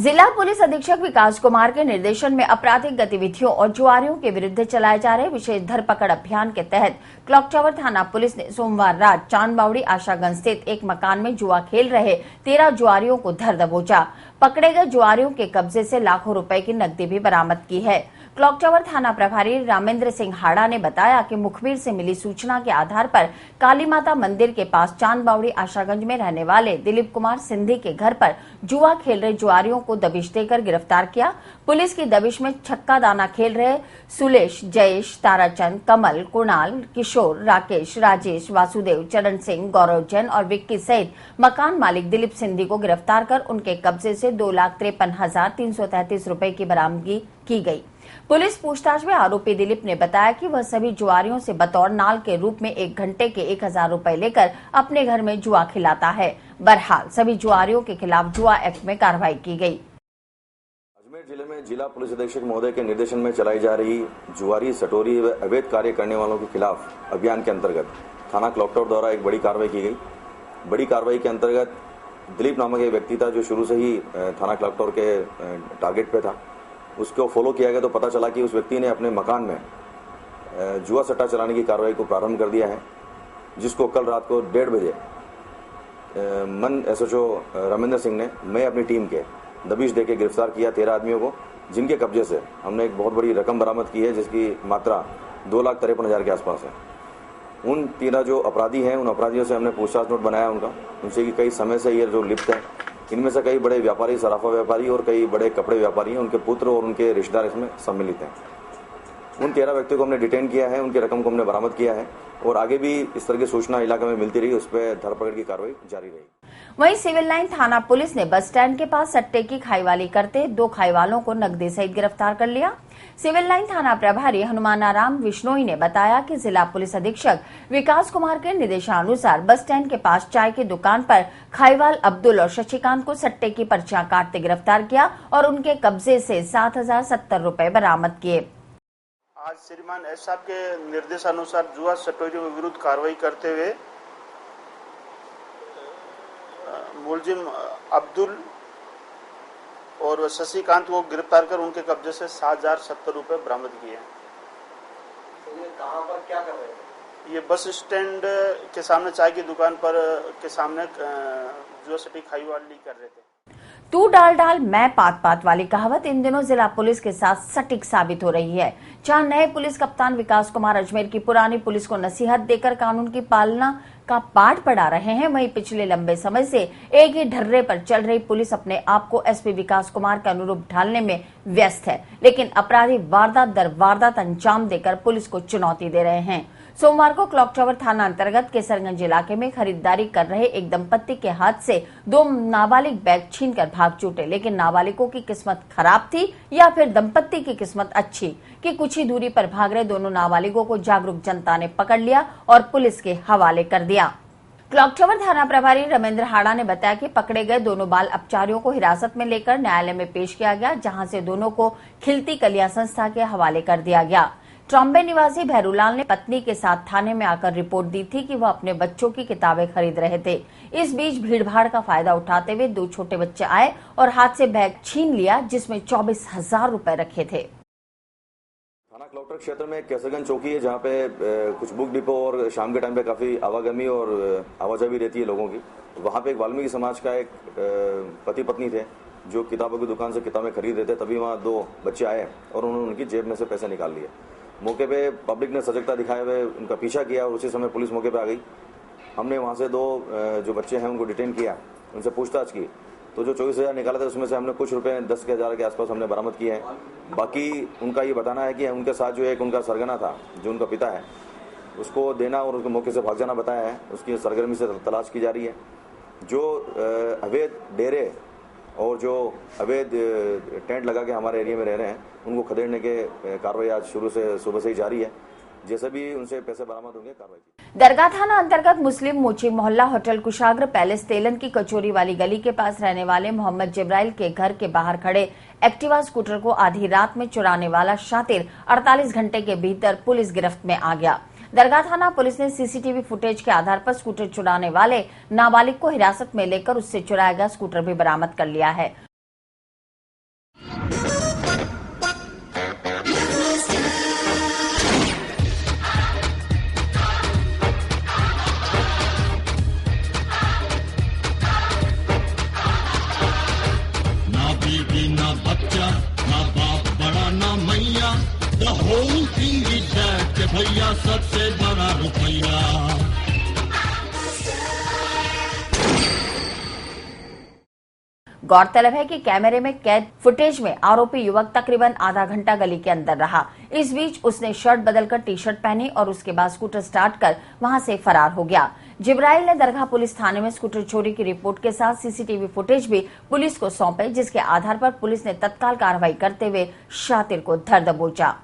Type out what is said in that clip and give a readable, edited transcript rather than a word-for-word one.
जिला पुलिस अधीक्षक विकास कुमार के निर्देशन में आपराधिक गतिविधियों और जुआरियों के विरुद्ध चलाए जा रहे विशेष धरपकड़ अभियान के तहत क्लॉक टावर थाना पुलिस ने सोमवार रात चांदबावड़ी आशागंज स्थित एक मकान में जुआ खेल रहे 13 जुआरियों को धर दबोचा। पकड़े गए जुआरियों के कब्जे से लाखों रुपए की नकदी भी बरामद की है। क्लॉक टावर थाना प्रभारी रामेंद्र सिंह हाड़ा ने बताया कि मुखबिर से मिली सूचना के आधार पर काली माता मंदिर के पास चांदबावड़ी आशागंज में रहने वाले दिलीप कुमार सिंधी के घर पर जुआ खेल रहे जुआरियों को दबिश देकर गिरफ्तार किया। पुलिस की दबिश में छक्का दाना खेल रहे सुलेश, जयेश, ताराचंद, कमल, कुणाल, किशोर, राकेश, राजेश, वासुदेव, चरण सिंह, गौरव जैन और विक्की सहित मकान मालिक दिलीप सिंधी को गिरफ्तार कर उनके कब्जे से 2,53,333 रुपए की बरामदगी की गई। पुलिस पूछताछ में आरोपी दिलीप ने बताया कि वह सभी जुआरियों से बतौर नाल के रूप में 1 घंटे के 1,000 रुपए लेकर अपने घर में जुआ खिलाता है। बहरहाल सभी जुआरियों के खिलाफ जुआ एक्ट में कार्रवाई की गई। अजमेर जिले में जिला पुलिस अधीक्षक महोदय के निर्देशन में चलाई जा रही जुआरी, सटोरी व अवैध कार्य करने वालों के खिलाफ अभियान के अंतर्गत थाना क्लॉक टावर द्वारा एक बड़ी कार्रवाई की गई। बड़ी कार्रवाई के अंतर्गत दिलीप नामक एक व्यक्ति था जो शुरू से ही थाना क्लॉक टावर के टारगेट पे था। उसको फॉलो किया गया तो पता चला कि उस व्यक्ति ने अपने मकान में जुआ सट्टा चलाने की कार्रवाई को प्रारंभ कर दिया है, जिसको कल रात को 1:30 बजे मन एसएचओ रामेंद्र सिंह ने मैं अपनी टीम के दबिश देके गिरफ्तार किया 13 आदमियों को, जिनके कब्जे से हमने एक बहुत बड़ी रकम बरामद की है, जिसकी मात्रा 2,53,000 के आसपास है। उन 13 जो अपराधी हैं, उन अपराधियों से हमने पूछताछ नोट बनाया उनसे कि कई समय से ये जो लिप्त है। इनमें से कई बड़े व्यापारी, सराफा व्यापारी और कई बड़े कपड़े व्यापारी हैं, उनके पुत्र और उनके रिश्तेदार इसमें सम्मिलित हैं। उन 13 व्यक्तियों को हमने डिटेन किया है, उनकी रकम को हमने बरामद किया है और आगे भी इस तरह की सूचना इलाके में मिलती रही, उस पर धरपकड़ की कार्रवाई जारी रही। वहीं सिविल लाइन थाना पुलिस ने बस स्टैंड के पास सट्टे की खाईवाली करते 2 खाईवालों को नकदी सहित गिरफ्तार कर लिया। सिविल लाइन थाना प्रभारी हनुमानाराम विश्नोई ने बताया कि जिला पुलिस अधीक्षक विकास कुमार के निर्देशानुसार बस स्टैंड के पास चाय की दुकान पर खाईवाल अब्दुल और शशिकांत को सट्टे की पर्चियां काटते गिरफ्तार किया और उनके कब्जे से 7,070 रुपए बरामद किए। आज श्रीमान एस साहब के निर्देशानुसार जुआ सट्टोरियों के विरुद्ध कार्रवाई करते हुए मुलजिम अब्दुल और शशिकांत को गिरफ्तार कर उनके कब्जे से 7,070 रुपए बरामद किए हैं। तो ये कहां पर क्या कर रहे थे? ये बस स्टैंड के सामने चाय की दुकान पर के सामने जुआ सट्टी खाईवाली कर रहे थे। तू डाल डाल मैं पात पात वाली कहावत इन दिनों जिला पुलिस के साथ सटीक साबित हो रही है। जहां नए पुलिस कप्तान विकास कुमार अजमेर की पुरानी पुलिस को नसीहत देकर कानून की पालना का पाठ पढ़ा रहे हैं, वहीं पिछले लंबे समय से एक ही ढर्रे पर चल रही पुलिस अपने आप को एसपी विकास कुमार के अनुरूप ढालने में व्यस्त है, लेकिन अपराधी वारदात दर वारदात अंजाम देकर पुलिस को चुनौती दे रहे हैं। सोमवार को क्लॉक टावर थाना अंतर्गत केसरगंज इलाके में खरीदारी कर रहे एक दंपत्ति के हाथ से 2 नाबालिग बैग छीनकर भाग छूटे, लेकिन नाबालिगों की किस्मत खराब थी या फिर दंपत्ति की किस्मत अच्छी कि कुछ ही दूरी पर भाग रहे दोनों नाबालिगों को जागरूक जनता ने पकड़ लिया और पुलिस के हवाले कर दिया। क्लॉक टावर थाना प्रभारी रमेंद्र हाड़ा ने बताया कि पकड़े गए दोनों बाल अपचारियों को हिरासत में लेकर न्यायालय में पेश किया गया, जहां से दोनों को खिलती कलियां संस्था के हवाले कर दिया गया। ट्रॉम्बे निवासी भैरूलाल ने पत्नी के साथ थाने में आकर रिपोर्ट दी थी कि वह अपने बच्चों की किताबें खरीद रहे थे। इस बीच भीड़भाड़ का फायदा उठाते हुए 2 छोटे बच्चे आए और हाथ से बैग छीन लिया, जिसमें 24,000 रुपए रखे थे। थाना क्लॉक टावर क्षेत्र में केसरगंज चौकी है, जहाँ पे कुछ बुक डिपो और शाम के टाइम पे काफी आवागमी और आवाजाही रहती है लोगों की। वहाँ पे एक वाल्मीकि समाज का एक पति पत्नी थे जो किताबों की दुकान से किताबें खरीद रहे थे। तभी वहाँ 2 बच्चे आए और उन्होंने उनकी जेब में से पैसे निकाल लिए। मौके पे पब्लिक ने सजगता दिखाए हुए उनका पीछा किया और उसी समय पुलिस मौके पे आ गई। हमने वहाँ से 2 जो बच्चे हैं उनको डिटेन किया, उनसे पूछताछ की, तो जो 24,000 निकाला था उसमें से हमने कुछ रुपए 10,000 के आसपास हमने बरामद किए हैं। बाकी उनका ये बताना है कि उनके साथ जो एक उनका सरगना था, जो उनका पिता है, उसको देना और उसको मौके से भाग जाना बताया है। उसकी सरगर्मी से तलाश की जा रही है। जो अवैध डेरे और जो अवैध टेंट लगा के हमारे एरिया में रह रहे हैं, उनको खदेड़ने के कार्रवाई आज शुरू से सुबह से ही जारी है। जैसे भी उनसे पैसे बरामद होंगे कार्रवाई। दरगाह थाना अंतर्गत मुस्लिम मोची मोहल्ला होटल कुशाग्र पैलेस तेलन की कचोरी वाली गली के पास रहने वाले मोहम्मद जिब्राइल के घर के बाहर खड़े एक्टिवा स्कूटर को आधी रात में चुराने वाला शातिर 48 घंटे के भीतर पुलिस गिरफ्त में आ गया। दरगाह थाना पुलिस ने सीसीटीवी फुटेज के आधार पर स्कूटर चुराने वाले नाबालिग को हिरासत में लेकर उससे चुराया गया स्कूटर भी बरामद कर लिया है। का सबसे बड़ा रुपया। गौरतलब है कि कैमरे में कैद फुटेज में आरोपी युवक तकरीबन आधा घंटा गली के अंदर रहा। इस बीच उसने शर्ट बदलकर टी-शर्ट पहनी और उसके बाद स्कूटर स्टार्ट कर वहां से फरार हो गया। जिब्राइल ने दरगाह पुलिस थाने में स्कूटर चोरी की रिपोर्ट के साथ सीसीटीवी फुटेज भी पुलिस को सौंपे, जिसके आधार पर पुलिस ने तत्काल कार्रवाई करते हुए शातिर को धर दबोचा।